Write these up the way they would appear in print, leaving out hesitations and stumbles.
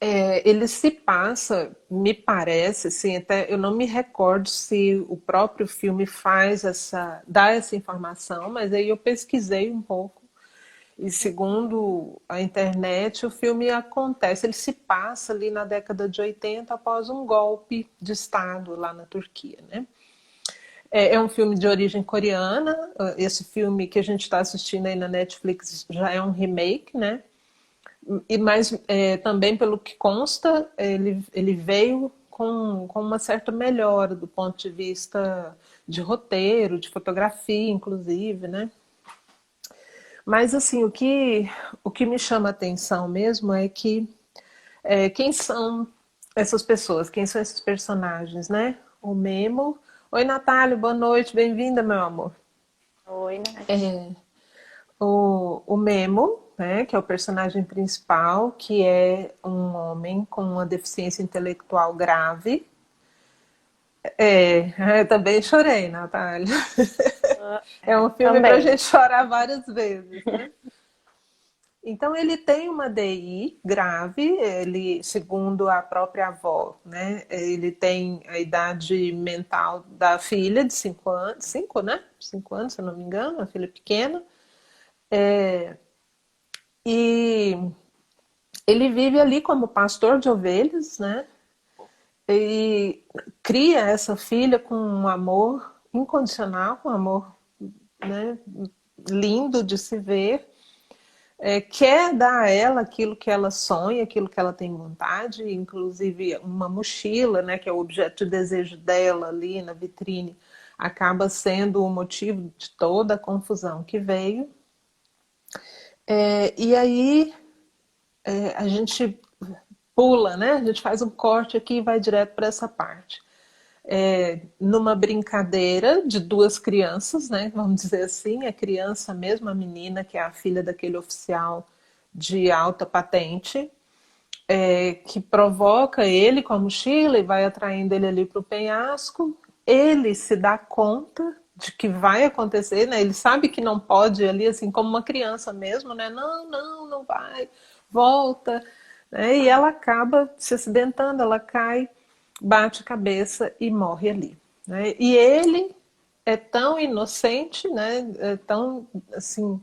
Ele se passa, me parece, assim, até eu não me recordo se o próprio filme dá essa informação, mas aí eu pesquisei um pouco e segundo a internet, o filme acontece, ele se passa ali na década de 80 após um golpe de Estado lá na Turquia, né? É um filme de origem coreana, esse filme que a gente está assistindo aí na Netflix já é um remake, né? Mas também pelo que consta, ele veio com uma certa melhora do ponto de vista de roteiro, de fotografia, inclusive, né? Mas assim, o que me chama a atenção mesmo é que quem são essas pessoas, quem são esses personagens, né? O Memo. Oi, Natália, boa noite, bem-vinda, meu amor. Oi, Nath. O Memo, né, que é o personagem principal, que é um homem com uma deficiência intelectual grave. Eu também chorei, Natália. É um filme para a Também. gente chorar várias vezes, né? Então ele tem uma DI grave, ele, segundo a própria avó, né, ele tem a idade mental da filha de 5 anos, 5, né? 5 anos, se eu não me engano, a filha pequena. E ele vive ali como pastor de ovelhas, né? E cria essa filha com um amor incondicional, um amor, né, lindo de se ver. Quer dar a ela aquilo que ela sonha, aquilo que ela tem vontade, inclusive uma mochila, né, que é o objeto de desejo dela ali na vitrine, acaba sendo o motivo de toda a confusão que veio. E aí a gente pula, né? A gente faz um corte aqui e vai direto para essa parte. Numa brincadeira de duas crianças, né? Vamos dizer assim, a criança mesmo, a menina, que é a filha daquele oficial de alta patente, que provoca ele com a mochila e vai atraindo ele ali para o penhasco. Ele se dá conta de que vai acontecer, né? Ele sabe que não pode ali, assim como uma criança mesmo, né? Não, não, não vai, volta, né? E ela acaba se acidentando, ela cai, bate a cabeça e morre ali, né? E ele é tão inocente, né? É tão assim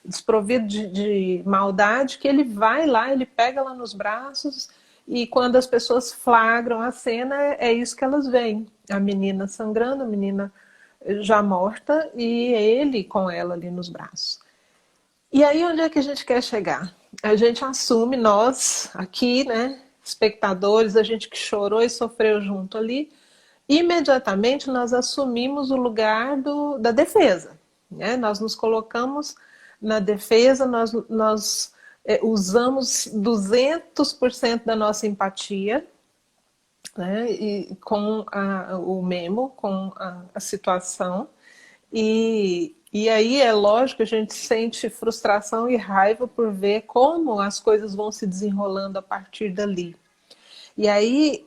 desprovido de maldade que ele vai lá, ele pega ela nos braços e quando as pessoas flagram a cena é isso que elas veem, a menina sangrando, a menina já morta e ele com ela ali nos braços. E aí onde é que a gente quer chegar? A gente assume, nós aqui, né, espectadores, a gente que chorou e sofreu junto ali, imediatamente nós assumimos o lugar da defesa. Né? Nós nos colocamos na defesa, nós usamos 200% da nossa empatia, né? E com o memo, com a situação. E aí é lógico que a gente sente frustração e raiva por ver como as coisas vão se desenrolando a partir dali. E aí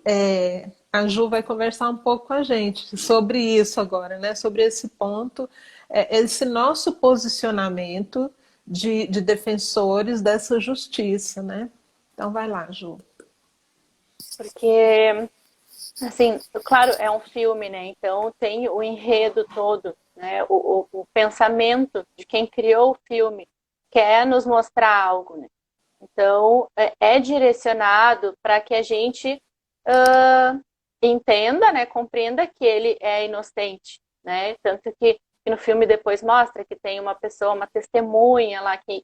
a Ju vai conversar um pouco com a gente sobre isso agora, né? Sobre esse ponto, esse nosso posicionamento de defensores dessa justiça, né? Então vai lá, Ju. Porque, assim, claro, é um filme, né? Então tem o enredo todo, né? O pensamento de quem criou o filme quer nos mostrar algo, né? Então é direcionado para que a gente entenda, né? Compreenda que ele é inocente, né? Tanto que no filme depois mostra que tem uma pessoa, uma testemunha lá que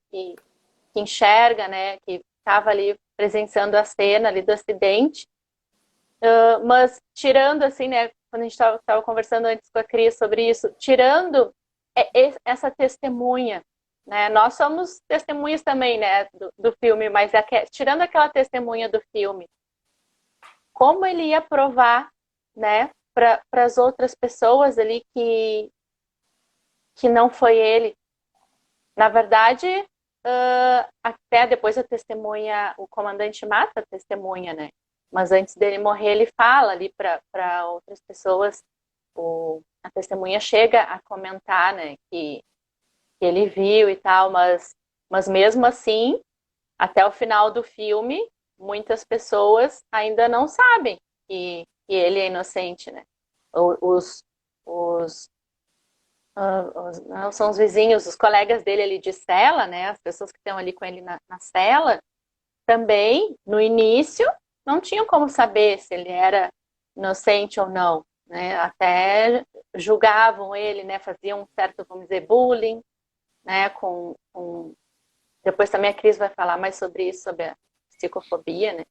enxerga, né? Que estava ali presenciando a cena ali do acidente. Mas tirando assim, né, quando a gente estava conversando antes com a Cris sobre isso, tirando essa testemunha, né, nós somos testemunhas também, né, do filme, mas tirando aquela testemunha do filme, como ele ia provar, né, para as outras pessoas ali que não foi ele. Na verdade, até depois a testemunha, o comandante mata a testemunha, né? Mas antes dele morrer, ele fala ali para outras pessoas, a testemunha chega a comentar, né, que ele viu e tal, mas mesmo assim, até o final do filme, muitas pessoas ainda não sabem que ele é inocente, né? Os, os, não são os vizinhos, os colegas dele ali de cela, né? As pessoas que estão ali com ele na cela, também, no início, não tinham como saber se ele era inocente ou não, né? Até julgavam ele, né? Faziam um certo, vamos dizer, bullying, né? Depois também a Cris vai falar mais sobre isso, sobre a psicofobia, né?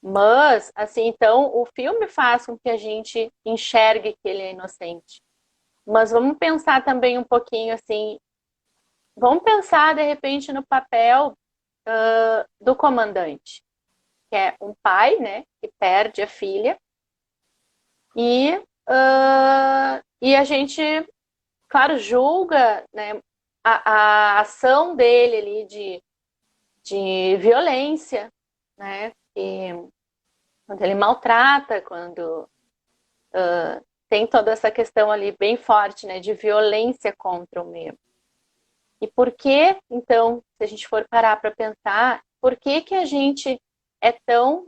Mas, assim, então, o filme faz com que a gente enxergue que ele é inocente. Mas vamos pensar também um pouquinho, assim, vamos pensar, de repente, no papel do comandante, que é um pai, né, que perde a filha, e a gente, claro, julga, né, a ação dele ali de violência, né, quando ele maltrata, quando tem toda essa questão ali bem forte, né, de violência contra o meio. E por que, então, se a gente for parar para pensar, por que que a gente é tão...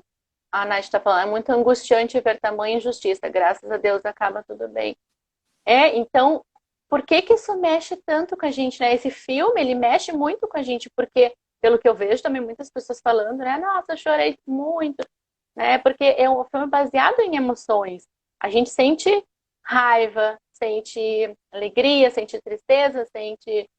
A Nath está falando, é muito angustiante ver tamanha injustiça, graças a Deus acaba tudo bem. Então, por que que isso mexe tanto com a gente, né? Esse filme, ele mexe muito com a gente, porque, pelo que eu vejo também muitas pessoas falando, né? Nossa, eu chorei muito, né? Porque é um filme baseado em emoções. A gente sente raiva, sente alegria, sente tristeza, sente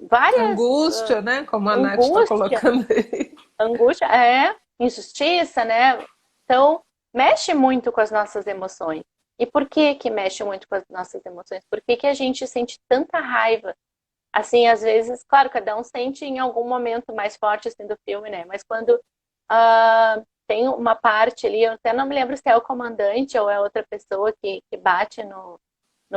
várias Angústia, né? Como a Nath está angústia, colocando aí. angústia, injustiça, né? Então, mexe muito com as nossas emoções. E por que que mexe muito com as nossas emoções? Por que que a gente sente tanta raiva? Assim, às vezes, claro, cada um sente em algum momento mais forte assim, do filme, né? Mas quando tem uma parte ali, eu até não me lembro se é o comandante ou é outra pessoa que bate no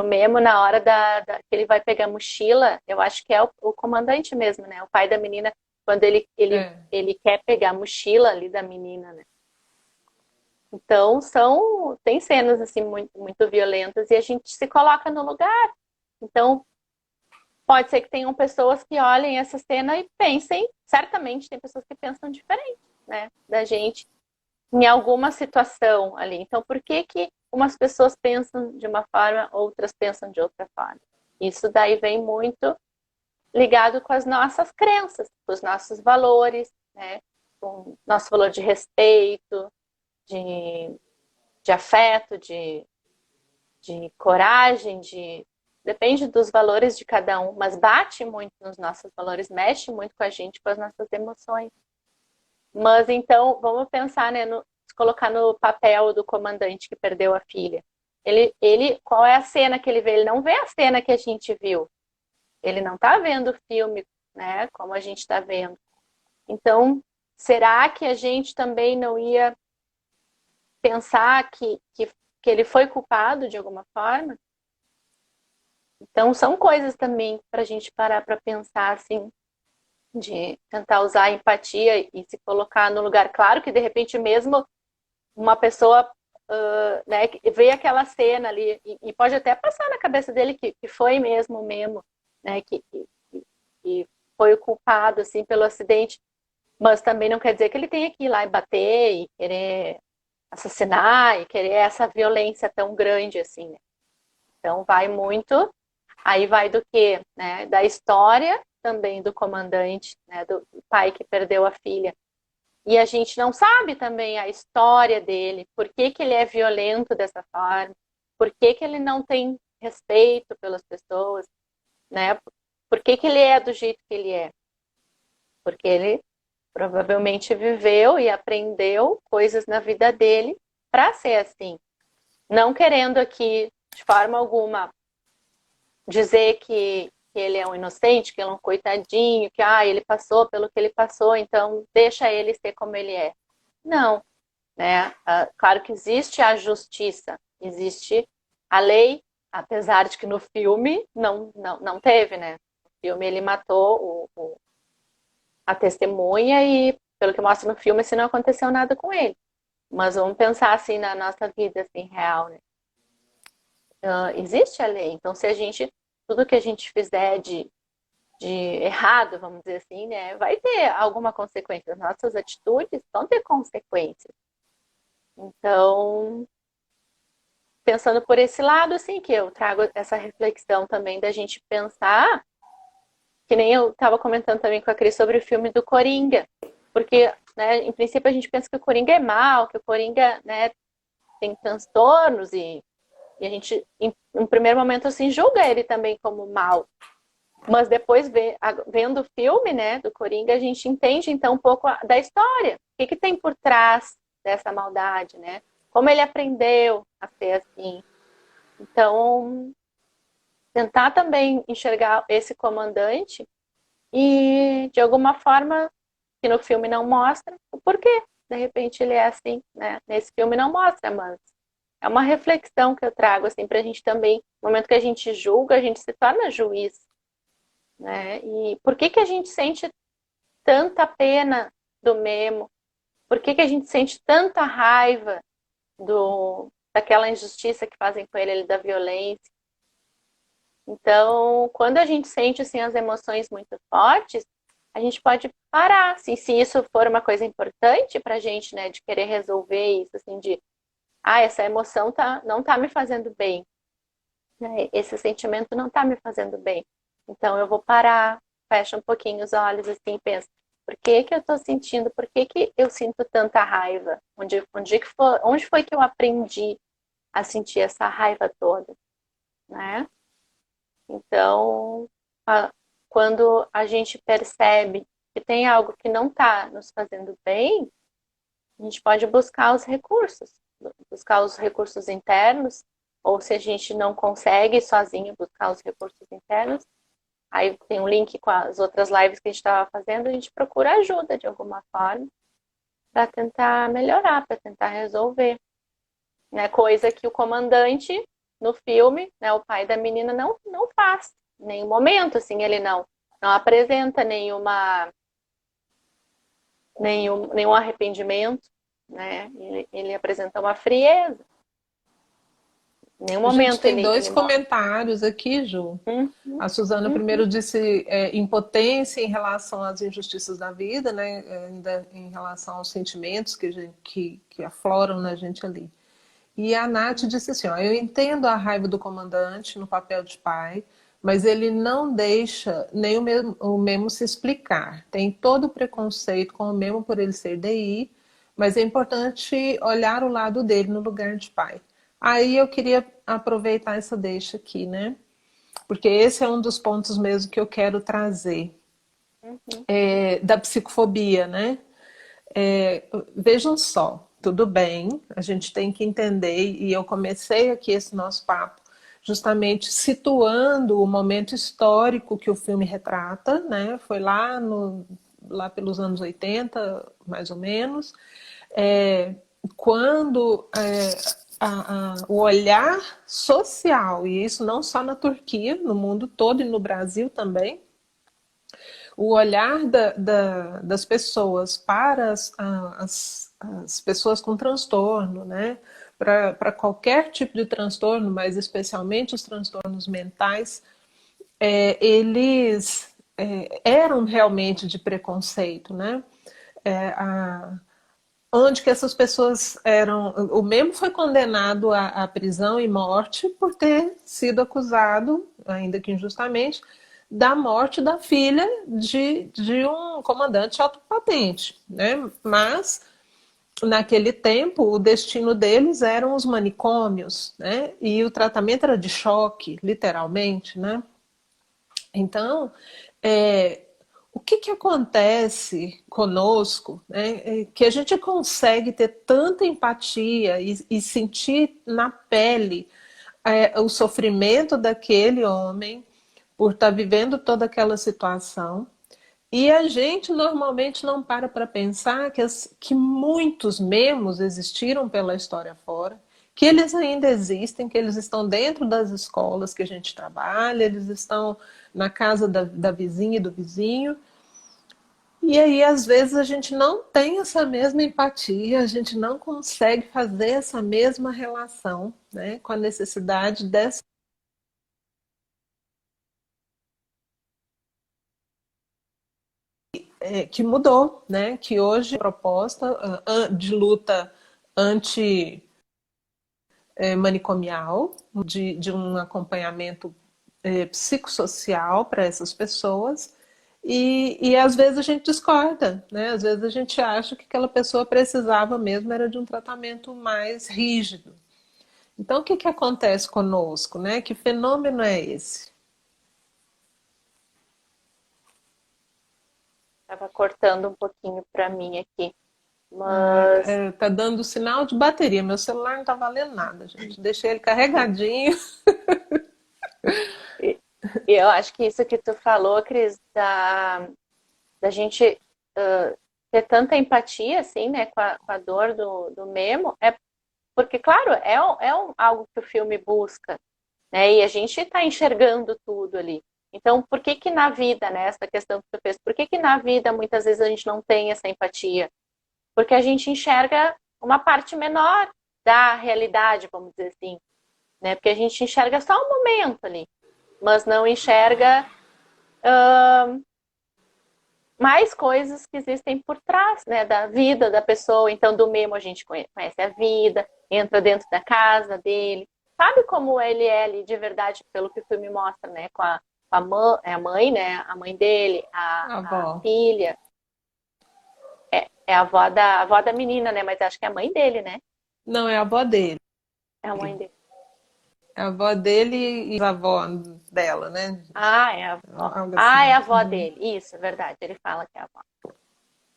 Memo na hora que ele vai pegar a mochila, eu acho que é o comandante mesmo, né? O pai da menina, quando ele quer pegar a mochila ali da menina, né? Então, tem cenas assim muito, muito violentas e a gente se coloca no lugar. Então, pode ser que tenham pessoas que olhem essa cena e pensem, certamente tem pessoas que pensam diferente, né, da gente em alguma situação ali. Então, por que que umas pessoas pensam de uma forma, outras pensam de outra forma? Isso daí vem muito ligado com as nossas crenças, com os nossos valores, né, com o nosso valor de respeito, de, de afeto, de coragem, depende dos valores de cada um, mas bate muito nos nossos valores, mexe muito com a gente, com as nossas emoções. Mas então, vamos pensar, né, se colocar no papel do comandante que perdeu a filha. Qual é a cena que ele vê? Ele não vê a cena que a gente viu. Ele não está vendo o filme, né, como a gente está vendo. Então, será que a gente também não ia pensar que ele foi culpado de alguma forma? Então, são coisas também para a gente parar para pensar, assim, de tentar usar a empatia e se colocar no lugar. Claro que, de repente, mesmo uma pessoa né, que vê aquela cena ali e pode até passar na cabeça dele que foi mesmo o Memo, né, que foi o culpado, assim, pelo acidente, mas também não quer dizer que ele tenha que ir lá e bater e querer assassinar e querer essa violência tão grande, assim, né? Então, vai muito... Aí vai do quê? Né? Da história também do comandante, né? Do pai que perdeu a filha. E a gente não sabe também a história dele, por que que ele é violento dessa forma, por que que ele não tem respeito pelas pessoas, né? Por que que ele é do jeito que ele é? Porque ele provavelmente viveu e aprendeu coisas na vida dele para ser assim. Não querendo aqui, de forma alguma, dizer que ele é um inocente, que ele é um coitadinho, que ele passou pelo que ele passou, então deixa ele ser como ele é. Não, né? Claro que existe a justiça, existe a lei, apesar de que no filme não teve, né? No filme ele matou a testemunha e, pelo que mostra no filme, assim, não aconteceu nada com ele. Mas vamos pensar assim na nossa vida assim, real, né? Existe a lei, então se a gente tudo que a gente fizer de errado, vamos dizer assim, né? Vai ter alguma consequência. Nossas atitudes vão ter consequências. Então, pensando por esse lado, assim, que eu trago essa reflexão também da gente pensar, que nem eu estava comentando também com a Cris sobre o filme do Coringa, porque, né, em princípio a gente pensa que o Coringa é mal, que o Coringa, né, tem transtornos e a gente, em primeiro momento, assim, julga ele também como mal. Mas depois, vendo o filme, né, do Coringa, a gente entende, então, um pouco da história. O que tem por trás dessa maldade, né? Como ele aprendeu a ser assim. Então, tentar também enxergar esse comandante e, de alguma forma, que no filme não mostra o porquê. De repente ele é assim, né? Nesse filme não mostra, mas é uma reflexão que eu trago, assim, pra gente também, no momento que a gente julga, a gente se torna juiz, né? E por que que a gente sente tanta pena do Memo? Por que que a gente sente tanta raiva daquela injustiça que fazem com ele, da violência? Então, quando a gente sente assim as emoções muito fortes, a gente pode parar, assim, se isso for uma coisa importante para a gente, né, de querer resolver isso, assim, de, essa emoção não tá me fazendo bem, né, esse sentimento não tá me fazendo bem. Então, eu vou parar, fecha um pouquinho os olhos, assim, e pensa, por que que eu tô sentindo, por que que eu sinto tanta raiva? Onde foi que eu aprendi a sentir essa raiva toda, né? Então, a- quando a gente percebe que tem algo que não está nos fazendo bem, a gente pode buscar os recursos internos, ou se a gente não consegue sozinho buscar os recursos internos, aí tem um link com as outras lives que a gente estava fazendo, a gente procura ajuda de alguma forma para tentar melhorar, para tentar resolver, né? Coisa que o comandante no filme, né, o pai da menina não faz em nenhum momento, assim, ele não apresenta nenhum arrependimento, né? Ele apresenta uma frieza. Em nenhum A gente momento tem dois ele mostra. comentários aqui, Ju. Uhum, A Suzana uhum, primeiro disse impotência em relação às injustiças da vida, né? Ainda em relação aos sentimentos que afloram na gente ali. E a Nath disse assim, ó, eu entendo a raiva do comandante no papel de pai, mas ele não deixa nem o Memo se explicar. Tem todo o preconceito com o Memo por ele ser DI, mas é importante olhar o lado dele no lugar de pai. Aí eu queria aproveitar essa deixa aqui, né? Porque esse é um dos pontos mesmo que eu quero trazer, uhum, da psicofobia, né? É, vejam só, tudo bem, a gente tem que entender, e eu comecei aqui esse nosso papo justamente situando o momento histórico que o filme retrata, né? Foi lá pelos anos 80, mais ou menos, é, quando o olhar social, e isso não só na Turquia, no mundo todo e no Brasil também, o olhar das pessoas para as pessoas com transtorno, né? Para qualquer tipo de transtorno, mas especialmente os transtornos mentais, eles eram realmente de preconceito, né? É, a, onde que essas pessoas eram. O mesmo foi condenado à prisão e morte por ter sido acusado, ainda que injustamente, da morte da filha de um comandante autopatente, né? Mas naquele tempo o destino deles eram os manicômios, né? E o tratamento era de choque, literalmente, né? Então, é, o que, que acontece conosco, né, que a gente consegue ter tanta empatia e sentir na pele o sofrimento daquele homem por estar vivendo toda aquela situação. E a gente normalmente não para pensar que muitos memos existiram pela história fora, que eles ainda existem, que eles estão dentro das escolas que a gente trabalha, eles estão na casa da vizinha e do vizinho. E aí, às vezes, a gente não tem essa mesma empatia, a gente não consegue fazer essa mesma relação, né, com a necessidade dessa que mudou, né? Que hoje a proposta de luta anti-manicomial, de um acompanhamento psicossocial para essas pessoas, e às vezes a gente discorda, né? Às vezes a gente acha que aquela pessoa precisava mesmo era de um tratamento mais rígido. Então, o que que acontece conosco, né? Que fenômeno é esse? Tava cortando um pouquinho para mim aqui, Ah, mas tá dando sinal de bateria. Meu celular não tá valendo nada, gente. Deixei ele carregadinho. e- e eu acho que isso que tu falou, Cris, da gente ter tanta empatia, assim, né, com a dor do Memo, é porque, claro, algo que o filme busca, né, e a gente está enxergando tudo ali. Então, por que que na vida, né, essa questão que tu fez, por que que na vida muitas vezes a gente não tem essa empatia? Porque a gente enxerga uma parte menor da realidade, vamos dizer assim, né, porque a gente enxerga só um momento ali, mas não enxerga mais coisas que existem por trás, né, da vida da pessoa. Então, do Memo a gente conhece a vida, entra dentro da casa dele, sabe como ele é ali de verdade, pelo que o filme mostra, né, a mãe, né, a mãe dele, A a avó. filha, é a avó da menina, né, mas acho que é a mãe dele, né, Não, é a avó dele. é a mãe dele. É a avó dele e a avó dela, né? Ah, é a avó. Algo Ah, é assim. a avó dele. Isso, é verdade. Ele fala que é a avó.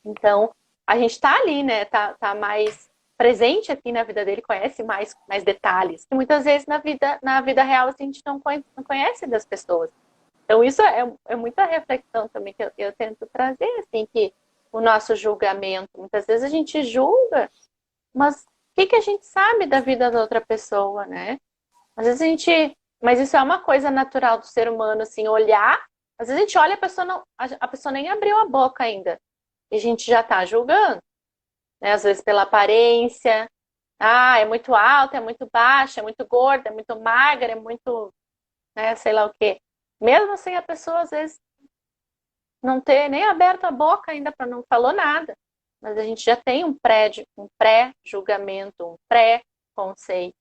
Então, a gente está ali, né? Tá mais presente aqui na vida dele, conhece mais detalhes. Que muitas vezes na vida real assim, a gente não conhece das pessoas. Então, isso é muita reflexão também que eu tento trazer, assim, que o nosso julgamento, muitas vezes a gente julga, mas o que que a gente sabe da vida da outra pessoa, né? Às vezes a gente. Mas isso é uma coisa natural do ser humano, assim, olhar. Às vezes a gente olha, a pessoa não, a pessoa nem abriu a boca ainda. E a gente já tá julgando, né? Às vezes pela aparência. Ah, é muito alta, é muito baixa, é muito gorda, é muito magra, é muito, né, sei lá o quê. Mesmo assim, a pessoa às vezes não ter nem aberto a boca ainda para não falou nada. Mas a gente já tem um pré-julgamento, um pré-conceito.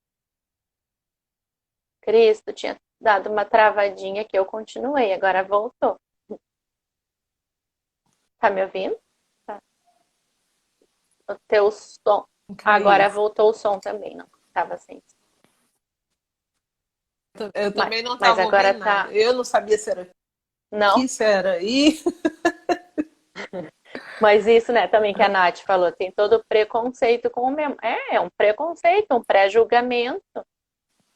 Cristo tinha dado uma travadinha que eu continuei, agora voltou. Tá me ouvindo? Tá. O teu som. Caiu. Agora voltou o som também, não. Tava sem. Eu Mas, também não mas estava agora ouvindo nada. tá. Eu não sabia se era Não. aqui, se era aí. Mas isso, né, também que a Nath falou, tem todo o preconceito com o mesmo. É um preconceito, um pré-julgamento,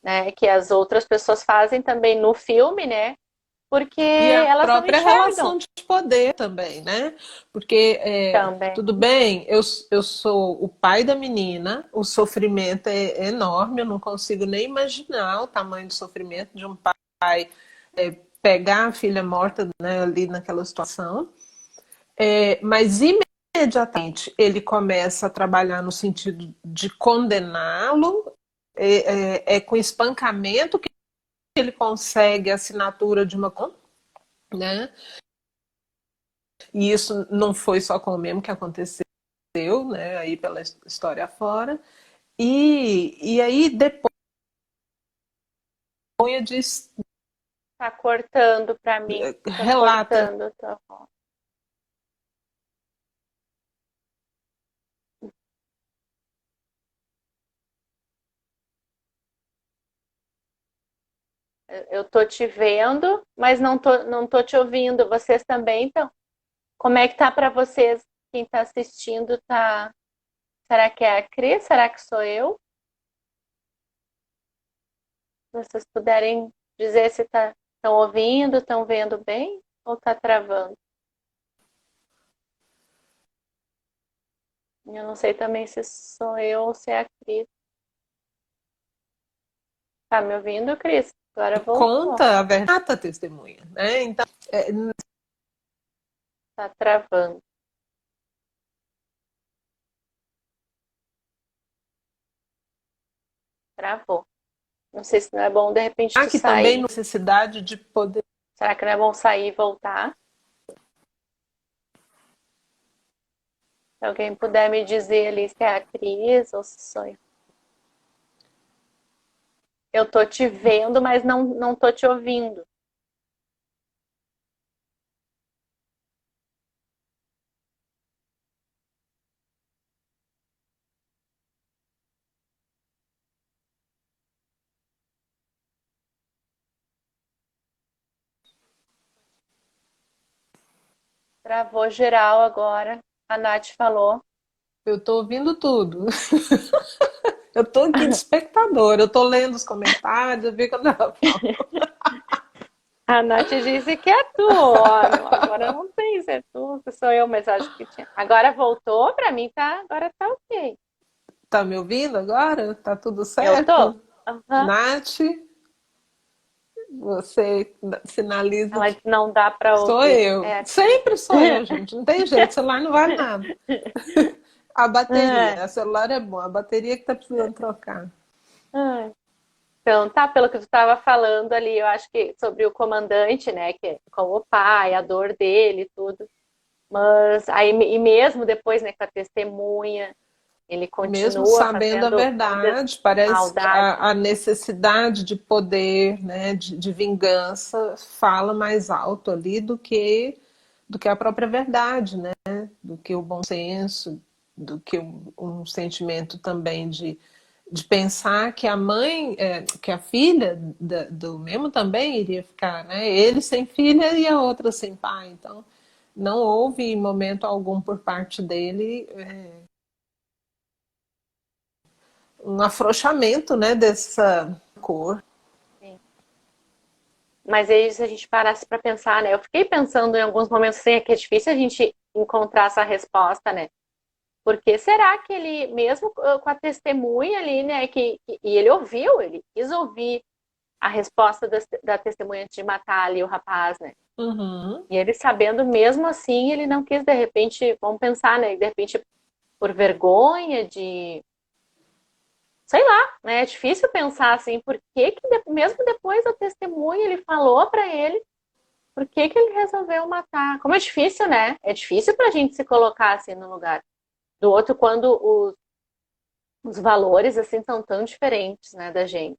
né? Que as outras pessoas fazem também no filme, né? Porque E a elas não própria enxergam relação de poder também, né? Porque também. tudo bem, eu sou o pai da menina, o sofrimento é enorme, eu não consigo nem imaginar o tamanho do sofrimento de um pai pegar a filha morta, né, ali naquela situação. Mas imediatamente ele começa a trabalhar no sentido de condená-lo, com espancamento que ele consegue a assinatura de uma, né? E isso não foi só com o mesmo que aconteceu, né? Aí pela história fora. E aí depois diz, Tá cortando pra mim. Tá relata. cortando tua voz. Eu tô te vendo, mas não tô te ouvindo. Vocês também estão? Como é que tá para vocês? Quem tá assistindo tá. Será que é a Cris? Será que sou eu? Se vocês puderem dizer se estão ouvindo, estão vendo bem ou tá travando? Eu não sei também se sou eu ou se é a Cris. Tá me ouvindo, Cris? Agora voltou. Conta a verdade a testemunha, né? Então, Tá travando. Travou. Não sei se não é bom de repente há tu que também sair. necessidade de poder. Será que não é bom sair e voltar? Se alguém puder me dizer ali se é a Cris ou se sou eu. Eu tô te vendo, mas não tô te ouvindo. Travou geral agora. A Nath falou. Eu tô ouvindo tudo. Eu tô aqui de espectador, eu tô lendo os comentários, eu vi quando ela fala. A Nath disse que é tu. Ó, agora não sei se é tu, se sou eu, mas acho que tinha. Agora voltou, pra mim tá, agora tá ok. Tá me ouvindo agora? Tá tudo Eu tô? certo? Aham. Nath, você sinaliza Ela que disse, não dá pra sou ouvir. eu. É. Sempre sou eu, gente. Não tem jeito, celular não vale nada. A bateria, Ai, o celular é bom, a bateria que tá precisando trocar. ai. Então, tá, pelo que tu estava falando ali, eu acho que sobre o comandante, né, que é como o pai, a dor dele e tudo. Mas aí, e mesmo depois, né, com a testemunha, ele Mesmo continua sabendo a fazendo verdade, parece que maldade. a necessidade de poder, né, de vingança, fala mais alto ali do que a própria verdade, né? Do que o bom senso, do que um sentimento também de pensar que a mãe, que a filha do mesmo também iria ficar, né? Ele sem filha e a outra sem pai. Então, não houve em momento algum por parte dele um afrouxamento, né, dessa cor. Sim. Mas aí, se a gente parasse para pensar, né, eu fiquei pensando em alguns momentos assim, é que é difícil a gente encontrar essa resposta, né? Porque será que ele, mesmo com a testemunha ali, né, e ele ouviu, ele quis ouvir a resposta da testemunha antes de matar ali o rapaz, né? Uhum. E ele sabendo mesmo assim, ele não quis, de repente, vamos pensar, né? De repente, por vergonha de. Sei lá, né? É difícil pensar assim, por que, mesmo depois da testemunha, ele falou para ele, por que, que ele resolveu matar? Como é difícil, né? É difícil pra gente se colocar assim no lugar do outro quando os valores assim são tão diferentes, né, da gente.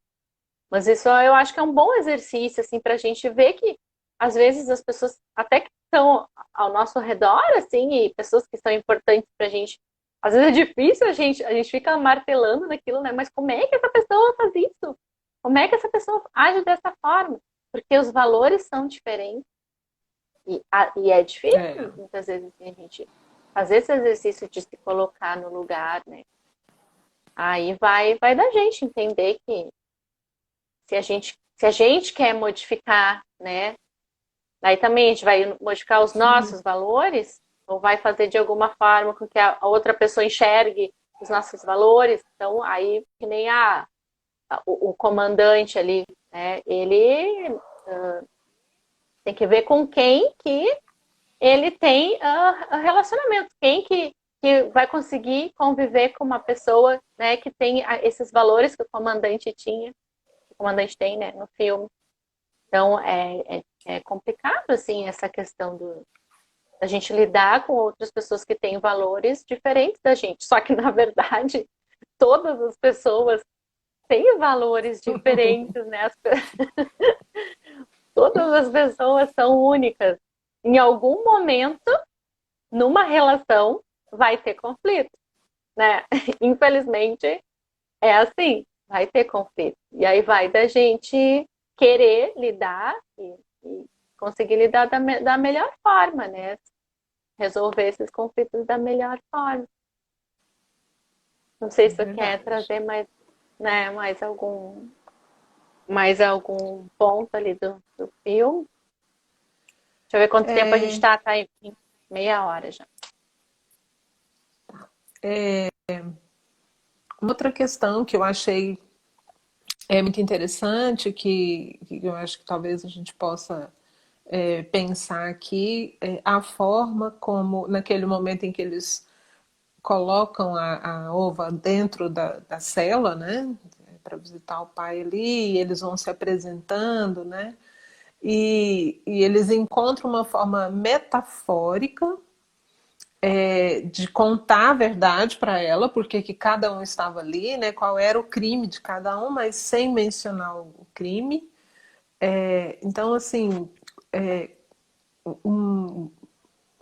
Mas isso eu acho que é um bom exercício, assim, para a gente ver que, às vezes, as pessoas, até que estão ao nosso redor, assim, e pessoas que são importantes para a gente, às vezes é difícil a gente fica martelando naquilo, né? Mas como é que essa pessoa faz isso? Como é que essa pessoa age dessa forma? Porque os valores são diferentes e é É, difícil, muitas vezes, assim, a gente fazer esse exercício de se colocar no lugar, né? Aí vai da gente entender que se a gente quer modificar, né? Aí também a gente vai modificar os nossos valores, ou vai fazer de alguma forma com que a outra pessoa enxergue os nossos valores. Então, aí, que nem o comandante ali, né? Ele tem que ver com quem que ele tem relacionamento, quem que vai conseguir conviver com uma pessoa, né, que tem esses valores que o comandante tinha, que o comandante tem, né, no filme. Então, é complicado, assim, essa questão da gente lidar com outras pessoas que têm valores diferentes da gente. Só que, na verdade, todas as pessoas têm valores diferentes, né? Todas as pessoas são únicas. Em algum momento, numa relação, vai ter conflito, né? Infelizmente, é assim, vai ter conflito. E aí vai da gente querer lidar e conseguir lidar da melhor forma, né? Resolver esses conflitos da melhor forma. Não sei é se você quer verdade. trazer mais, né, mais algum ponto ali do filme. Deixa eu ver quanto tempo a gente É, tá, tá em meia hora já. outra questão que eu achei muito interessante, que eu acho que talvez a gente possa pensar aqui, a forma como, naquele momento em que eles colocam a ova dentro da cela, né? Para visitar o pai ali, e eles vão se apresentando, né? E eles encontram uma forma metafórica de contar a verdade para ela, porque que cada um estava ali, né? Qual era o crime de cada um, mas sem mencionar o crime. Então, assim, um,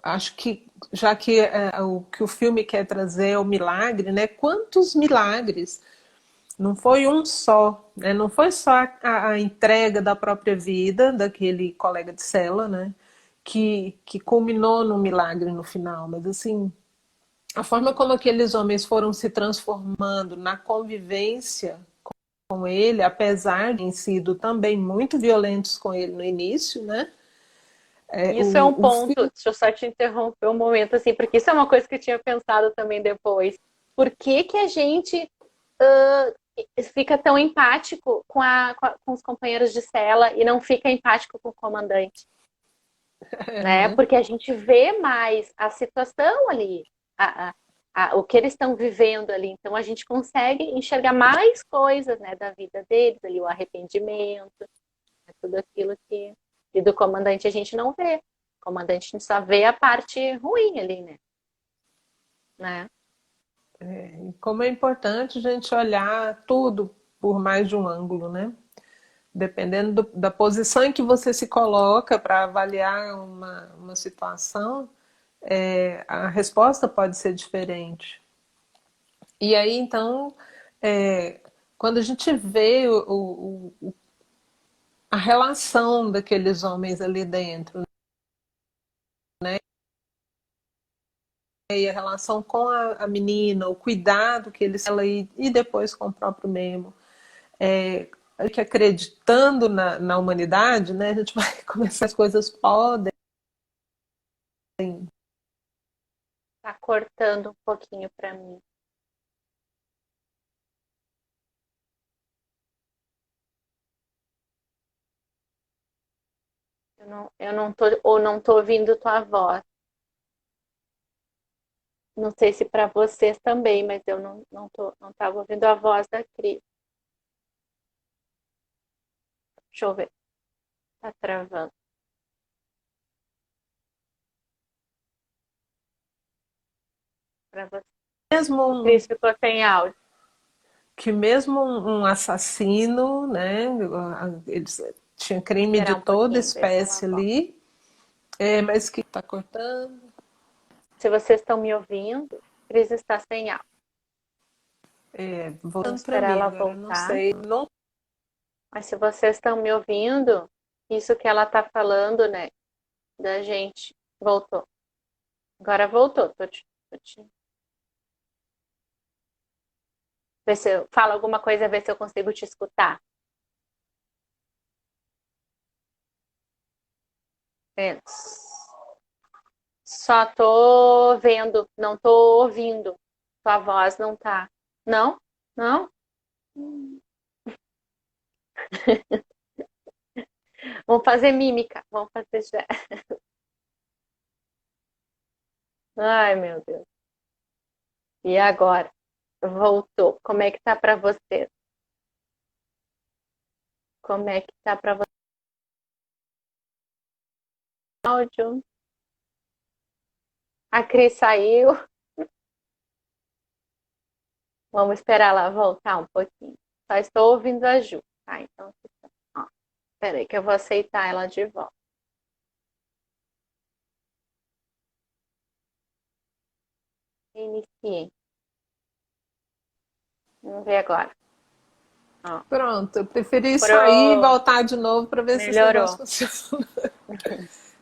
acho que já que o que o filme quer trazer é o milagre, né? Quantos milagres? Não foi um só, né? Não foi só a entrega da própria vida daquele colega de cela, né? Que culminou no milagre no final, mas assim, a forma como aqueles homens foram se transformando na convivência com ele, apesar de terem sido também muito violentos com ele no início, né? Isso é um O ponto, filme. deixa eu só te interromper um momento, assim, porque isso é uma coisa que eu tinha pensado também depois. Por que que a gente fica tão empático com os companheiros de cela e não fica empático com o comandante? Né? Né? Porque a gente vê mais a situação ali, o que eles estão vivendo ali. Então a gente consegue enxergar mais coisas, né, da vida deles, ali, o arrependimento, né, tudo aquilo que. E do comandante a gente não vê. O comandante a gente só vê a parte ruim ali, né? Como é importante a gente olhar tudo por mais de um ângulo, né? Dependendo da posição em que você se coloca para avaliar uma situação, a resposta pode ser diferente. E aí, então, é, quando a gente vê a relação daqueles homens ali dentro, e a relação com a menina, o cuidado que eles ela e depois com o próprio Memo, que acreditando na humanidade, né, a gente vai começar as coisas podem. Tá cortando um pouquinho para mim. Eu não tô, ou não tô ouvindo tua voz. Não sei se para vocês também, mas eu não estava ouvindo a voz da Cris. Deixa eu ver. Tá travando. Para você. Mesmo O Cris ficou sem áudio. que mesmo um assassino, né, eles tinha crime de Esperar um toda pouquinho, ver se ela espécie volta. ali, mas que está cortando. Se vocês estão me ouvindo, Cris está sem áudio. Vamos Voltando para esperar mim ela agora, não voltar. sei, não. Mas se vocês estão me ouvindo, isso que ela está falando, né, da gente, voltou. Agora voltou. Ver se eu falo alguma coisa, ver se eu consigo te escutar. É. Só tô vendo, não tô ouvindo. Tua voz não tá. Não? Não? Vamos fazer mímica. Vamos fazer já. Ai, meu Deus. E agora? Voltou. Como é que tá para você? Como é que tá para você? Áudio. A Cris saiu. Vamos esperar ela voltar um pouquinho. Só estou ouvindo a Ju, tá? Então, ó, peraí que eu vou aceitar ela de volta. Iniciei. Vamos ver agora. Ó, Pronto, eu preferi sair e pronto. voltar de novo para ver se esse negócio Melhorou. funciona.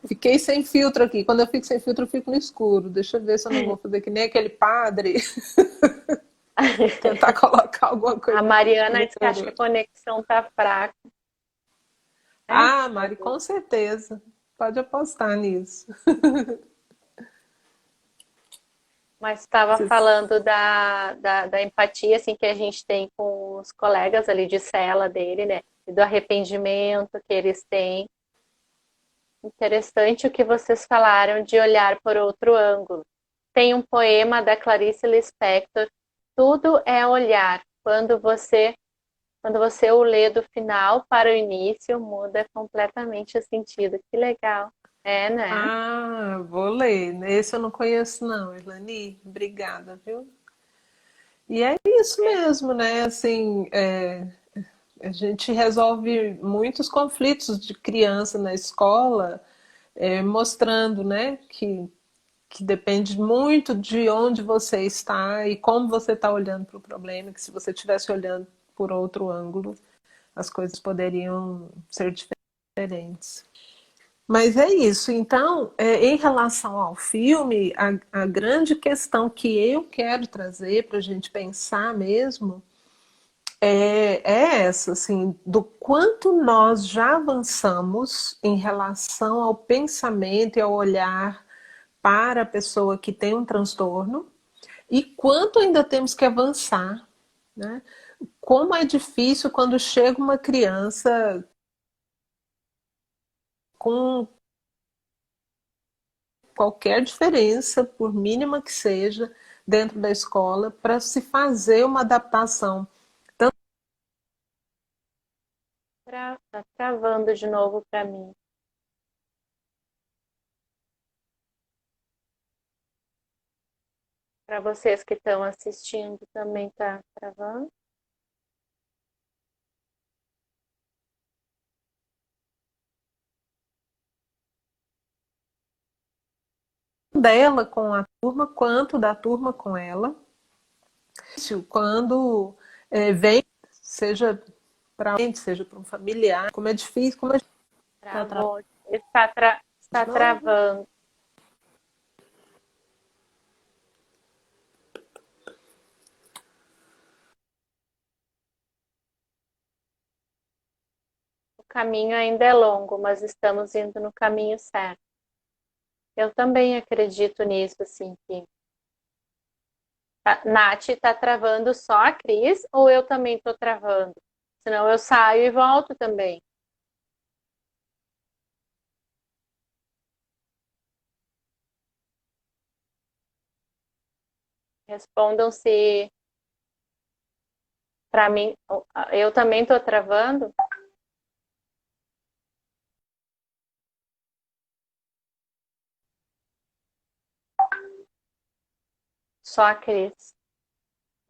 Fiquei sem filtro aqui. Quando eu fico sem filtro, eu fico no escuro. Deixa eu ver se eu não vou fazer que nem aquele padre. Tentar colocar alguma A coisa. Mariana disse que acha que Melhorou. a conexão tá fraca. Né? Ah, Mari, com certeza. Pode apostar nisso. Mas estava falando da empatia assim, que a gente tem com os colegas ali de cela dele, né? E do arrependimento que eles têm. Interessante o que vocês falaram de olhar por outro ângulo. Tem um poema da Clarice Lispector, Tudo é olhar. Quando você o lê do final para o início, muda completamente o sentido. Que legal. É, né? Ah, vou ler. Esse eu não conheço, não, Irlani. Obrigada, viu? E é isso É. mesmo, né? Assim, a gente resolve muitos conflitos de criança na escola, mostrando, né, que depende muito de onde você está e como você está olhando para o problema, que se você estivesse olhando por outro ângulo, as coisas poderiam ser diferentes. Mas é isso. Então, em relação ao filme, a grande questão que eu quero trazer para a gente pensar mesmo é essa, assim, do quanto nós já avançamos em relação ao pensamento e ao olhar para a pessoa que tem um transtorno e quanto ainda temos que avançar, né? Como é difícil quando chega uma criança com qualquer diferença, por mínima que seja, dentro da escola, para se fazer uma adaptação. Tá travando de novo para mim. Para vocês que estão assistindo também tá travando. Dela com a turma, quanto da turma com ela. Quando vem, seja para alguém, seja para um familiar, como é difícil, como a gente está Travou. Está de novo. travando. O caminho ainda é longo, mas estamos indo no caminho certo. Eu também acredito nisso, assim, que a Nath está travando só a Cris ou eu também estou travando? Senão eu saio e volto também. Respondam se para mim eu também estou travando. Só a Cris.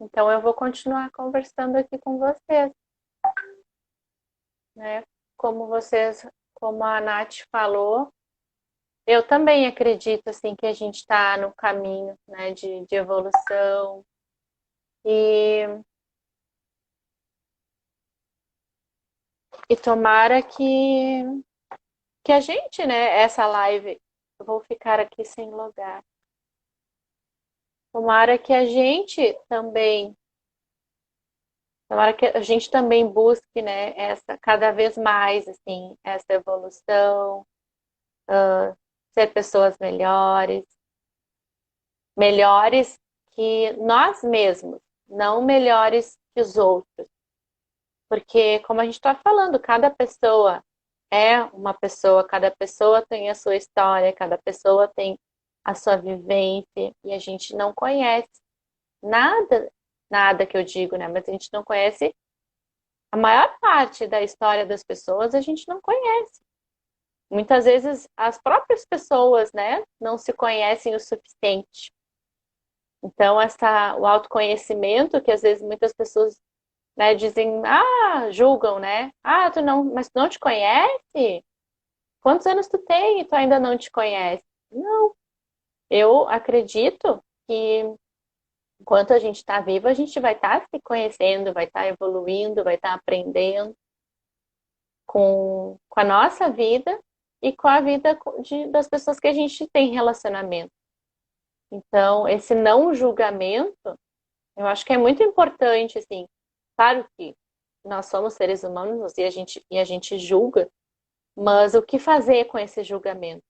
Então eu vou continuar conversando aqui com vocês, né? Como vocês, como a Nath falou, eu também acredito assim que a gente está no caminho, né, de evolução e, e tomara que a gente, né, essa live, eu vou ficar aqui sem logar. Tomara que a gente também, tomara que a gente também busque, né, essa cada vez mais assim, essa evolução, ser pessoas melhores, melhores que nós mesmos, não melhores que os outros. Porque, como a gente está falando, cada pessoa é uma pessoa, cada pessoa tem a sua história, cada pessoa tem a sua vivência, e a gente não conhece nada, nada que eu digo, né? Mas a gente não conhece a maior parte da história das pessoas, a gente não conhece. Muitas vezes as próprias pessoas, né, não se conhecem o suficiente. Então, o autoconhecimento, que às vezes muitas pessoas, né, dizem, julgam, né? Mas tu não te conhece? Quantos anos tu tem e tu ainda não te conhece? Não, eu acredito que enquanto a gente está vivo, a gente vai estar se conhecendo, vai estar evoluindo, vai estar aprendendo com a nossa vida e com a vida das pessoas que a gente tem relacionamento. Então, esse não julgamento, eu acho que é muito importante, assim. Claro que nós somos seres humanos e a gente julga, mas o que fazer com esse julgamento?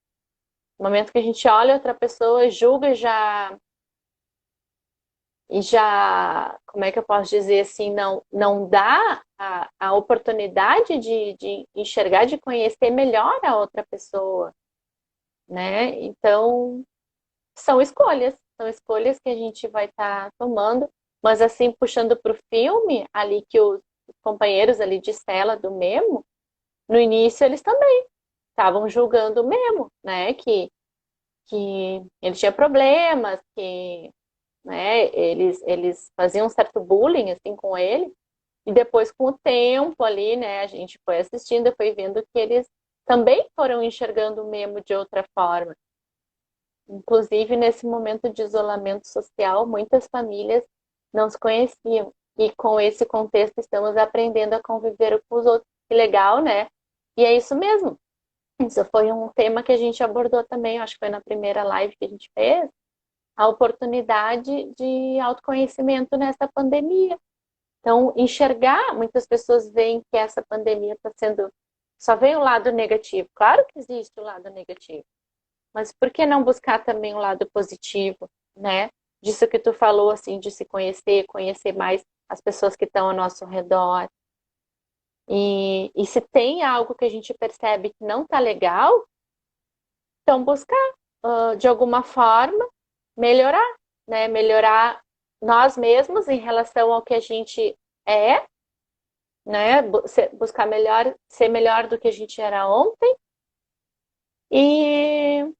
No momento que a gente olha outra pessoa, julga como é que eu posso dizer assim, não dá a oportunidade de enxergar, de conhecer melhor a outra pessoa, né? Então, são escolhas que a gente vai estar tomando, mas assim, puxando para o filme, ali que os companheiros ali de cela do Memo, no início eles também. estavam julgando mesmo, né? Que ele tinha problemas, que, né, eles faziam um certo bullying, assim, com ele. E depois, com o tempo ali, né, a gente foi assistindo e foi vendo que eles também foram enxergando o Memo de outra forma. Inclusive, nesse momento de isolamento social, muitas famílias não se conheciam. E com esse contexto, estamos aprendendo a conviver com os outros. Que legal, né? E é isso mesmo. Isso foi um tema que a gente abordou também, acho que foi na primeira live que a gente fez, a oportunidade de autoconhecimento nessa pandemia. Então, enxergar, muitas pessoas veem que essa pandemia está sendo. Só vem o lado negativo. Claro que existe o lado negativo. Mas por que não buscar também o lado positivo, né? Disso que tu falou, assim, de se conhecer, conhecer mais as pessoas que estão ao nosso redor. E se tem algo que a gente percebe que não está legal, então buscar, de alguma forma, melhorar, né? Melhorar nós mesmos em relação ao que a gente é, né? Buscar melhor, ser melhor do que a gente era ontem e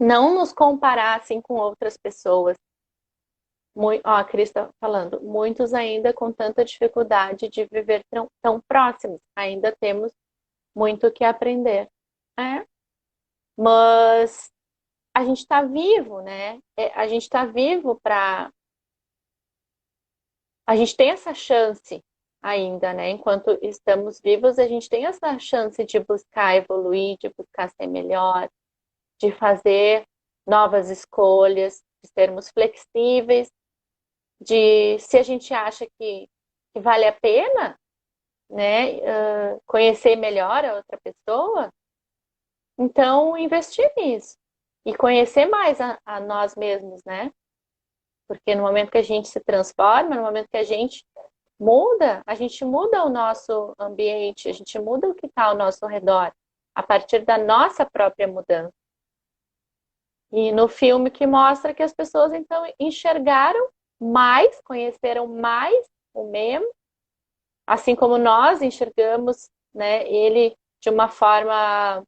não nos comparar assim com outras pessoas. Ó, a Cris está falando, muitos ainda com tanta dificuldade de viver tão próximos, ainda temos muito o que aprender. É, mas a gente está vivo, né? A gente está vivo para. A gente tem essa chance ainda, né? Enquanto estamos vivos, a gente tem essa chance de buscar evoluir, de buscar ser melhor, de fazer novas escolhas, de sermos flexíveis, de se a gente acha que vale a pena, né, conhecer melhor a outra pessoa, então investir nisso e conhecer mais a nós mesmos, né? Porque no momento que a gente se transforma, no momento que a gente muda o nosso ambiente, a gente muda o que está ao nosso redor, a partir da nossa própria mudança. E no filme que mostra que as pessoas então enxergaram mais, conheceram mais o Memo, assim como nós enxergamos, né, ele de uma forma,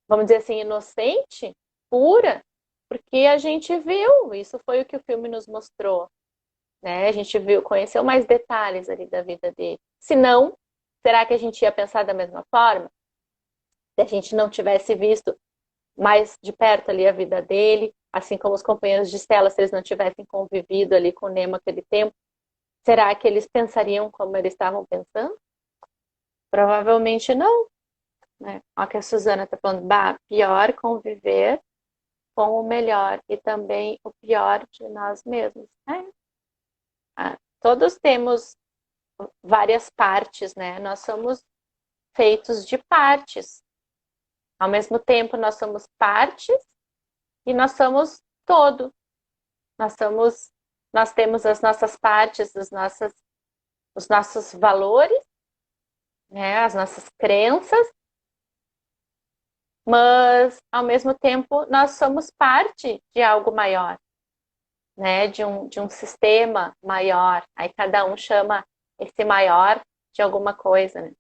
vamos dizer assim, inocente, pura, porque a gente viu, isso foi o que o filme nos mostrou, né? A gente viu, conheceu mais detalhes ali da vida dele. Se não, será que a gente ia pensar da mesma forma? Se a gente não tivesse visto mais de perto ali a vida dele, assim como os companheiros de cela, se eles não tivessem convivido ali com o Nemo aquele tempo, será que eles pensariam como eles estavam pensando? Provavelmente não, né? Olha que a Suzana está falando, bah, pior conviver com o melhor e também o pior de nós mesmos. Todos temos várias partes, né? Nós somos feitos de partes. Ao mesmo tempo, nós somos partes e nós somos todo. Nós temos as nossas partes, os nossos valores, né? As nossas crenças, mas ao mesmo tempo nós somos parte de algo maior, né? De um sistema maior. Aí cada um chama esse maior de alguma coisa, né?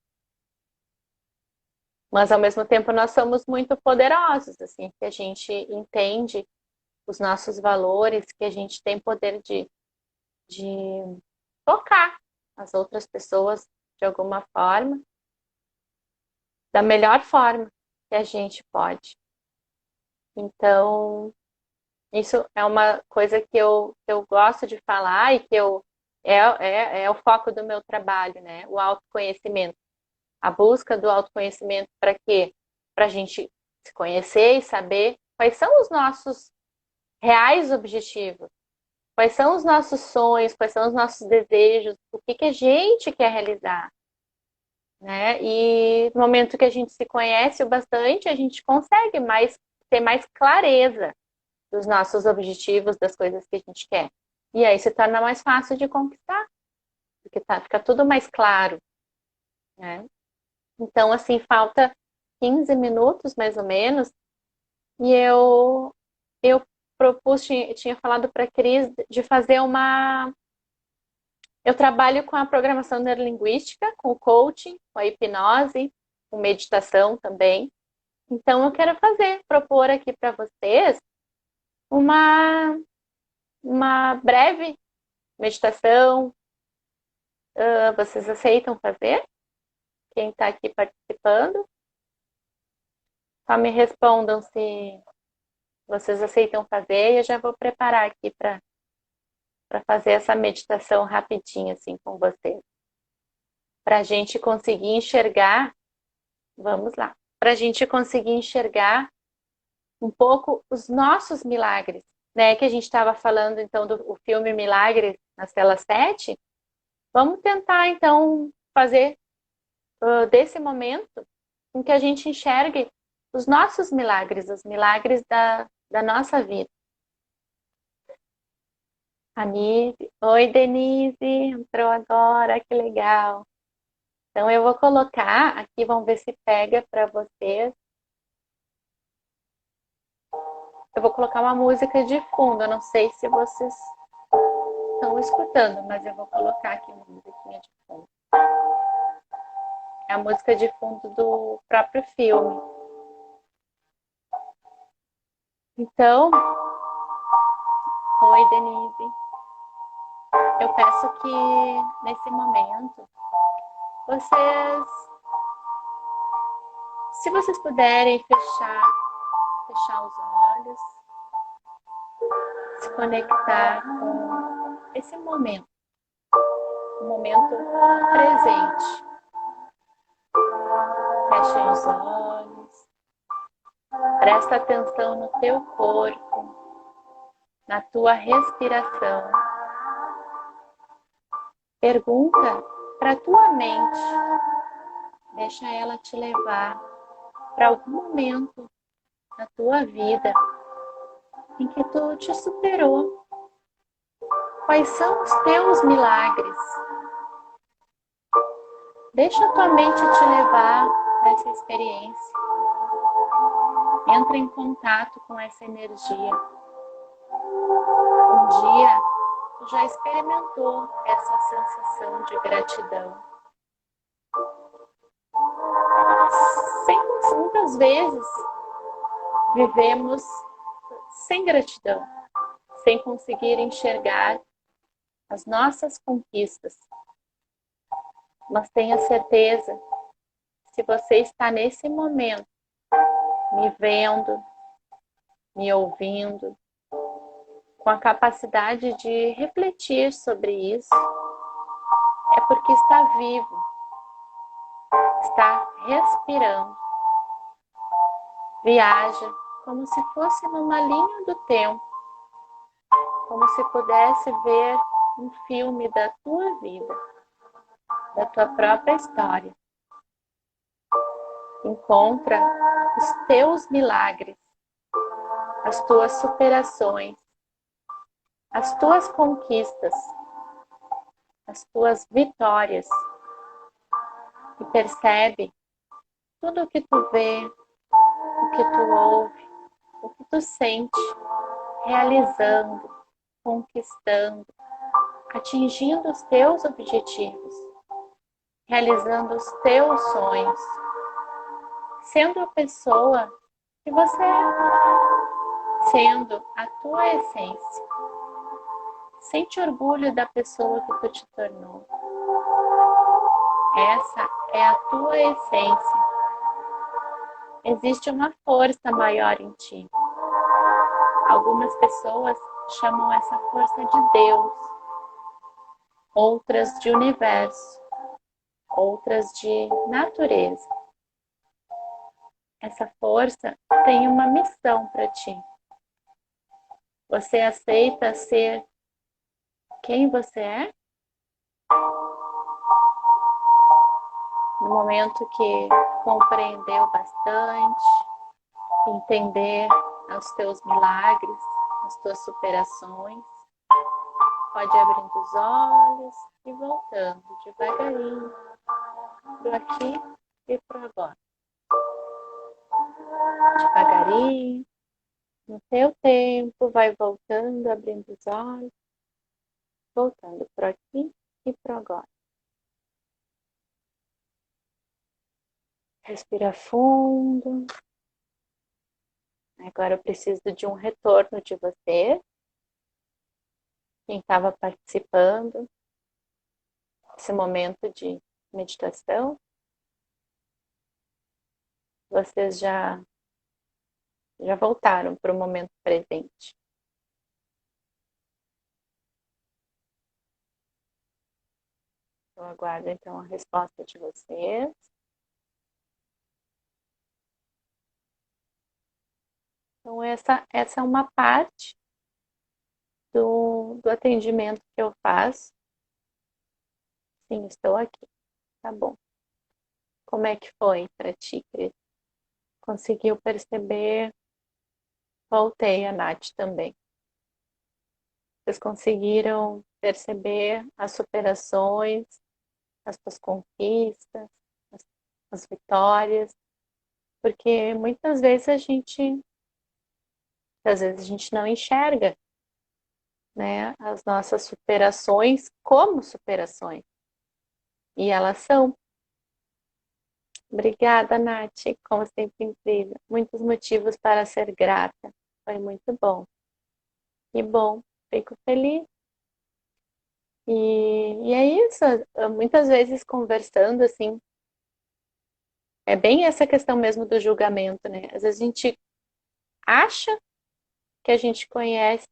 Mas ao mesmo tempo nós somos muito poderosos, assim, que a gente entende os nossos valores, que a gente tem poder de tocar as outras pessoas de alguma forma, da melhor forma que a gente pode. Então, isso é uma coisa que eu gosto de falar e que é o foco do meu trabalho, né? O autoconhecimento. A busca do autoconhecimento para quê? Para a gente se conhecer e saber quais são os nossos reais objetivos, quais são os nossos sonhos, quais são os nossos desejos, o que a gente quer realizar, né? E no momento que a gente se conhece o bastante, a gente consegue ter mais clareza dos nossos objetivos, das coisas que a gente quer. E aí se torna mais fácil de conquistar, porque fica tudo mais claro, né? Então, assim, falta 15 minutos, mais ou menos, e eu propus, tinha falado para a Cris de fazer uma. Eu trabalho com a programação neurolinguística, com o coaching, com a hipnose, com meditação também. Então eu quero propor aqui para vocês uma breve meditação. Vocês aceitam fazer? Quem está aqui participando? Só me respondam se vocês aceitam fazer e eu já vou preparar aqui para fazer essa meditação rapidinho assim com vocês. Para a gente conseguir enxergar, vamos lá, para a gente conseguir enxergar um pouco os nossos milagres, né? Que a gente estava falando então do filme Milagres na cela 7. Vamos tentar então fazer desse momento em que a gente enxergue os nossos milagres, os milagres da nossa vida. A Nise, oi Denise, entrou agora, que legal. Então eu vou colocar aqui, vamos ver se pega para vocês. Eu vou colocar uma música de fundo, eu não sei se vocês estão escutando, mas eu vou colocar aqui uma musiquinha de fundo. É a música de fundo do próprio filme. Então, oi Denise. Eu peço que nesse momento vocês, se vocês puderem fechar os olhos, se conectar com esse momento, o momento presente. Fechem os olhos, presta atenção no teu corpo, na tua respiração. Pergunta para a tua mente, deixa ela te levar para algum momento na tua vida em que tu te superou. Quais são os teus milagres? Deixa a tua mente te levar nessa experiência. Entra em contato com essa energia. Um dia, tu já experimentou essa sensação de gratidão. Muitas vezes, vivemos sem gratidão, sem conseguir enxergar as nossas conquistas. Mas tenha certeza, se você está nesse momento, me vendo, me ouvindo, com a capacidade de refletir sobre isso, é porque está vivo, está respirando. Viaja como se fosse numa linha do tempo, como se pudesse ver um filme da tua vida, da tua própria história. Encontra os teus milagres, as tuas superações, as tuas conquistas, as tuas vitórias. E percebe tudo o que tu vê, o que tu ouve, o que tu sente, realizando, conquistando, atingindo os teus objetivos, realizando os teus sonhos, sendo a pessoa que você é, sendo a tua essência. Sente orgulho da pessoa que tu te tornou. Essa é a tua essência. Existe uma força maior em ti. Algumas pessoas chamam essa força de Deus, outras de universo, outras de natureza. Essa força tem uma missão para ti. Você aceita ser quem você é? No momento que compreendeu bastante, entender os teus milagres, as tuas superações, pode abrindo os olhos e voltando devagarinho pro aqui e pro agora. Devagarinho, no teu tempo, vai voltando, abrindo os olhos, voltando pro aqui e pro agora. Respira fundo. Agora eu preciso de um retorno de você, quem estava participando desse momento de meditação. Vocês já voltaram para o momento presente. Eu aguardo então a resposta de vocês. Então, essa é uma parte do atendimento que eu faço. Sim, estou aqui. Tá bom. Como é que foi para ti, Cris? Conseguiu perceber? Voltei a Nath também. Vocês conseguiram perceber as superações, as suas conquistas, as vitórias? Porque muitas vezes às vezes a gente não enxerga, né, as nossas superações como superações. E elas são. Obrigada, Nath. Como sempre, incrível. Muitos motivos para ser grata. Foi muito bom. Que bom. Fico feliz. E é isso. Muitas vezes conversando, assim, é bem essa questão mesmo do julgamento, né? Às vezes a gente acha que a gente conhece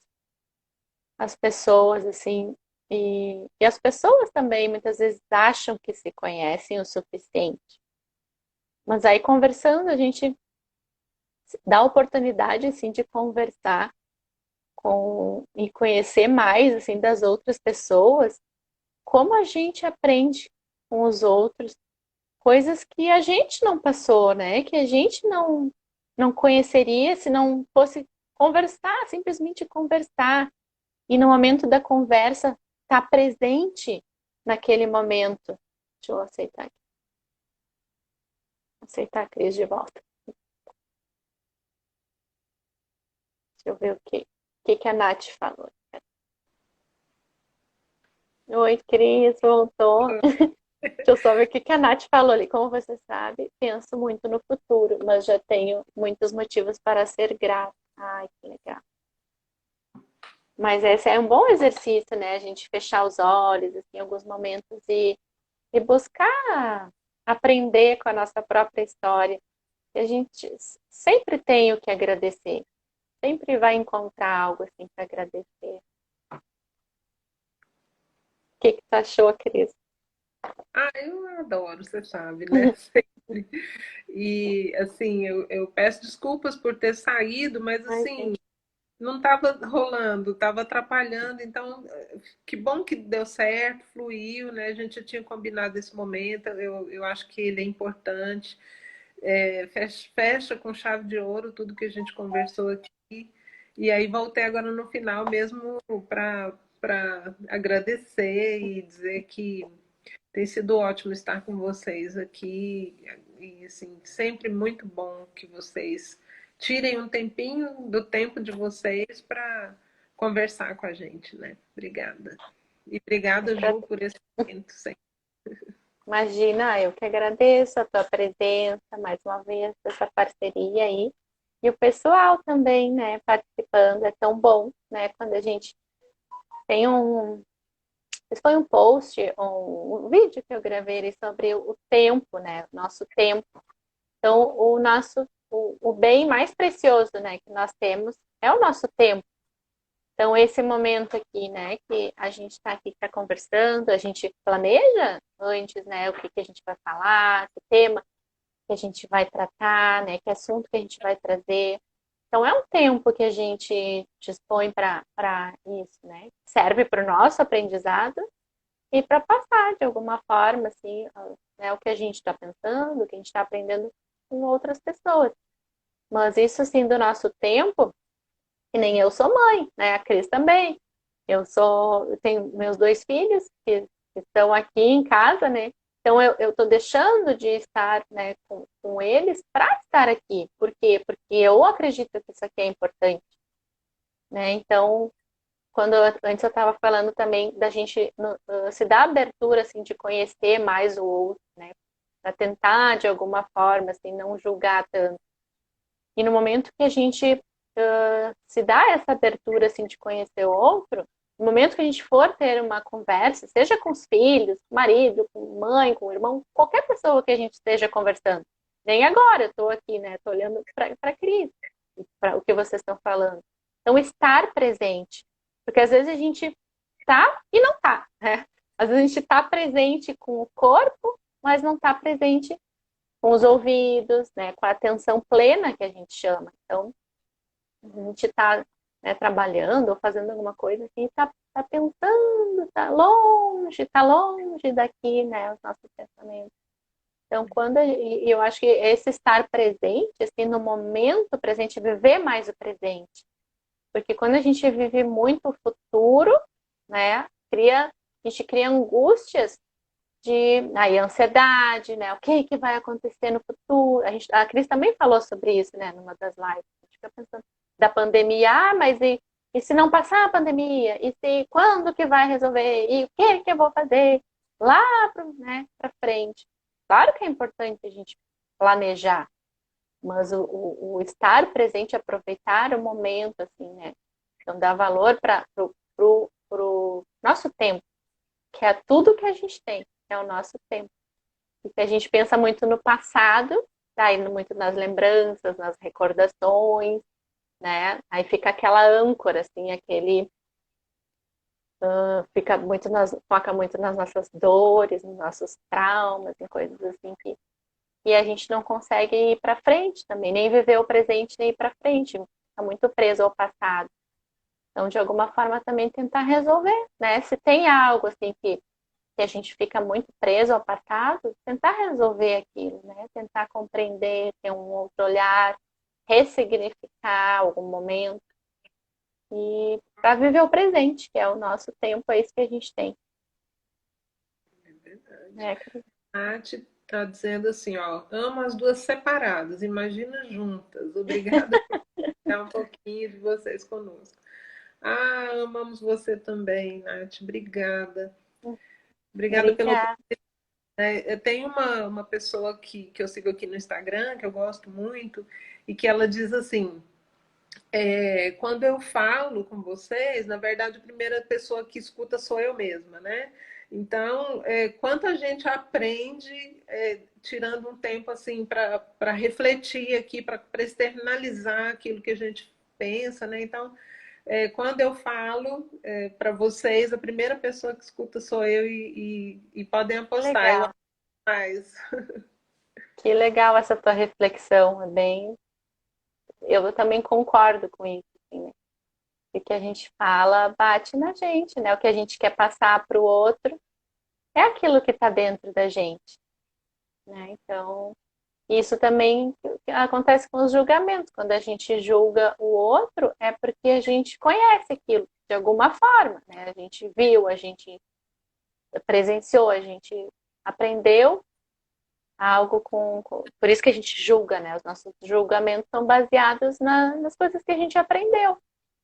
as pessoas, assim, e as pessoas também muitas vezes acham que se conhecem o suficiente. Mas aí conversando, a gente dá a oportunidade, assim, de conversar e conhecer mais, assim, das outras pessoas, como a gente aprende com os outros, coisas que a gente não passou, né? Que a gente não conheceria se não fosse conversar, simplesmente conversar. E no momento da conversa, estar presente naquele momento. Deixa eu aceitar aqui. Aceitar a Cris de volta. Deixa eu ver o que a Nath falou. Oi, Cris, voltou. Deixa eu só ver o que a Nath falou ali. Como você sabe, penso muito no futuro, mas já tenho muitos motivos para ser grata. Ai, que legal. Mas esse é um bom exercício, né? A gente fechar os olhos, assim, em alguns momentos e buscar aprender com a nossa própria história. E a gente sempre tem o que agradecer. Sempre vai encontrar algo assim para agradecer. O que tu achou, Cris? Ah, eu adoro, você sabe, né? Sempre. E assim, eu peço desculpas por ter saído, mas Imagina. assim, não estava rolando, estava atrapalhando, então que bom que deu certo, fluiu, né? A gente já tinha combinado esse momento, eu acho que ele é importante. Fecha com chave de ouro tudo que a gente conversou aqui. E aí voltei agora no final mesmo para agradecer e dizer que tem sido ótimo estar com vocês aqui. E assim, sempre muito bom que vocês tirem um tempinho do tempo de vocês para conversar com a gente, né? Obrigada. E obrigada, Ju, por esse momento sempre. Imagina, eu que agradeço a tua presença mais uma vez, essa parceria aí. E o pessoal também, né, participando. É tão bom, né, quando a gente tem um. Esse foi um post, um vídeo que eu gravei ali sobre o tempo, né, o nosso tempo. Então, o bem mais precioso, né, que nós temos é o nosso tempo. Então, esse momento aqui, né, que a gente está aqui tá conversando, a gente planeja antes, né, o que a gente vai falar, que tema que a gente vai tratar, né, que assunto que a gente vai trazer. Então, é um tempo que a gente dispõe para isso, né? Serve para o nosso aprendizado e para passar de alguma forma, assim, né, o que a gente está pensando, o que a gente está aprendendo com outras pessoas. Mas isso, assim, do nosso tempo, que nem eu sou mãe, né? A Cris também. Eu tenho meus dois filhos que estão aqui em casa, né? Então eu estou deixando de estar, né, com eles para estar aqui. Por quê? Porque eu acredito que isso aqui é importante, né? Então, antes eu estava falando também da gente se dar abertura assim de conhecer mais o outro, né? Para tentar de alguma forma assim não julgar tanto. E no momento que a gente se dá essa abertura assim, de conhecer o outro, no momento que a gente for ter uma conversa, seja com os filhos, com o marido, com a mãe, com o irmão, qualquer pessoa que a gente esteja conversando, nem agora, eu estou aqui, né? Estou olhando para a Cris, para o que vocês estão falando. Então, estar presente. Porque às vezes a gente tá e não tá, né? Às vezes a gente está presente com o corpo, mas não está presente com os ouvidos, né? Com a atenção plena que a gente chama. Então, a gente está, né, trabalhando ou fazendo alguma coisa assim, tá pensando, tá longe daqui, né? Os nossos pensamentos. Então, e eu acho que esse estar presente, assim, no momento presente, viver mais o presente. Porque quando a gente vive muito o futuro, né, a gente cria angústias de aí, ansiedade, né? O que vai acontecer no futuro? A Cris também falou sobre isso, né, numa das lives. A gente fica pensando da pandemia, mas e se não passar a pandemia? E se quando que vai resolver? E o que eu vou fazer lá para frente? Claro que é importante a gente planejar, mas o estar presente, aproveitar o momento, assim, né? Então, dar valor para pro nosso tempo, que é tudo que a gente tem, é o nosso tempo. Porque a gente pensa muito no passado, tá indo muito nas lembranças, nas recordações, né? Aí fica aquela âncora, assim, foca muito nas nossas dores, nos nossos traumas, em coisas assim e a gente não consegue ir para frente também, nem viver o presente, nem ir para frente. Está muito preso ao passado. Então, de alguma forma, também tentar resolver, né? Se tem algo assim que a gente fica muito preso ao passado, tentar resolver aquilo, né? Tentar compreender, ter um outro olhar, ressignificar algum momento e para viver o presente, que é o nosso tempo, é isso que a gente tem. É verdade. Né? Nath está dizendo assim, ó, amo as duas separadas, imagina juntas. Obrigada por dar um pouquinho de vocês conosco. Ah, amamos você também, Nath. Obrigada. Obrigada pelo. Obrigada. Eu tenho uma pessoa que eu sigo aqui no Instagram, que eu gosto muito, e que ela diz assim: quando eu falo com vocês, na verdade, a primeira pessoa que escuta sou eu mesma, né? Então, quanta gente aprende tirando um tempo assim para refletir aqui, para externalizar aquilo que a gente pensa, né? Então, quando eu falo para vocês, a primeira pessoa que escuta sou eu e podem Que apostar, eu legal. amo mais. Que legal essa tua reflexão, é bem. Eu também concordo com isso, assim, né? O que a gente fala bate na gente, né? O que a gente quer passar para o outro é aquilo que está dentro da gente, né? Então, isso também acontece com os julgamentos. Quando a gente julga o outro, é porque a gente conhece aquilo de alguma forma, né? A gente viu, a gente presenciou, a gente aprendeu algo Por isso que a gente julga, né? Os nossos julgamentos são baseados nas coisas que a gente aprendeu.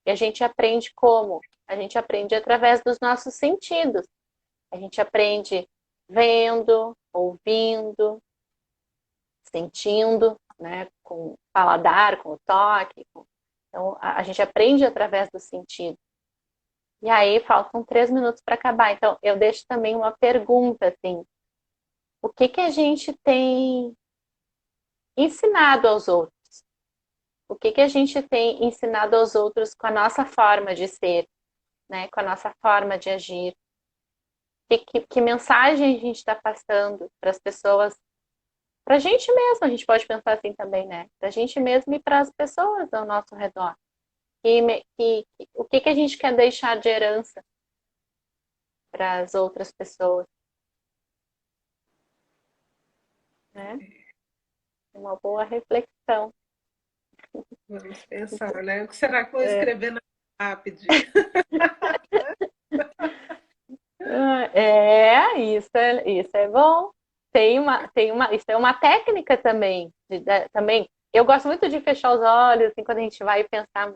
E a gente aprende como? A gente aprende através dos nossos sentidos. A gente aprende vendo, ouvindo, sentindo, né? Com o paladar, com o toque. Então, a gente aprende através do sentido. E aí, faltam 3 minutos para acabar. Então, eu deixo também uma pergunta, assim. O que que a gente tem ensinado aos outros? O que que a gente tem ensinado aos outros com a nossa forma de ser, né? Com a nossa forma de agir? Que mensagem a gente está passando para as pessoas, para a gente mesmo, a gente pode pensar assim também, né? Para a gente mesmo e para as pessoas ao nosso redor. O que que a gente quer deixar de herança para as outras pessoas, né? É uma boa reflexão. Vamos pensar, né? O que será que eu vou É, escrever na lápide? isso é bom. Isso é uma técnica também, também. Eu gosto muito de fechar os olhos, assim, quando a gente vai pensar,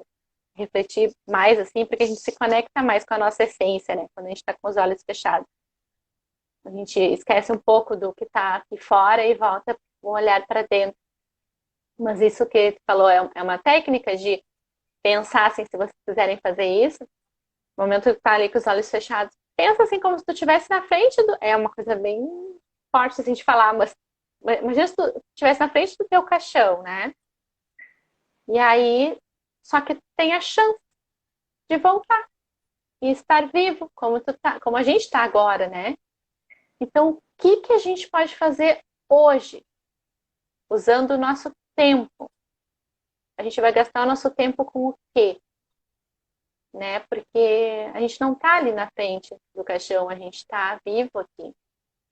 refletir mais, assim, porque a gente se conecta mais com a nossa essência, né? Quando a gente está com os olhos fechados. A gente esquece um pouco do que está aqui fora e volta o olhar para dentro. Mas isso que tu falou é uma técnica de pensar assim, se vocês quiserem fazer isso, no momento que tu tá ali com os olhos fechados, pensa assim como se tu estivesse na frente do... É uma coisa bem forte assim de falar, mas imagina se tu estivesse na frente do teu caixão, né? E aí, só que tu tem a chance de voltar e estar vivo, como tu tá, como a gente está agora, né? Então, o que que a gente pode fazer hoje, usando o nosso tempo? A gente vai gastar o nosso tempo com o quê? Né? Porque a gente não está ali na frente do caixão, a gente está vivo aqui.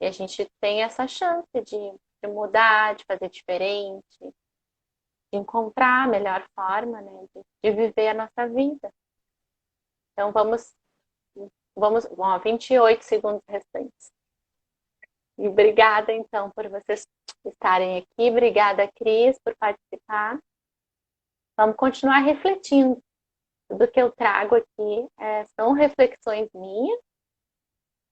E a gente tem essa chance de mudar, de fazer diferente, de encontrar a melhor forma, né? De viver a nossa vida. Então bom, 28 segundos restantes. E obrigada, então, por vocês estarem aqui. Obrigada, Cris, por participar. Vamos continuar refletindo. Tudo que eu trago aqui são reflexões minhas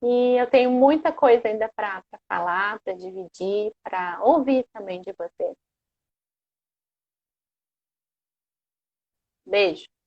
e eu tenho muita coisa ainda para falar, para dividir, para ouvir também de vocês. Beijo!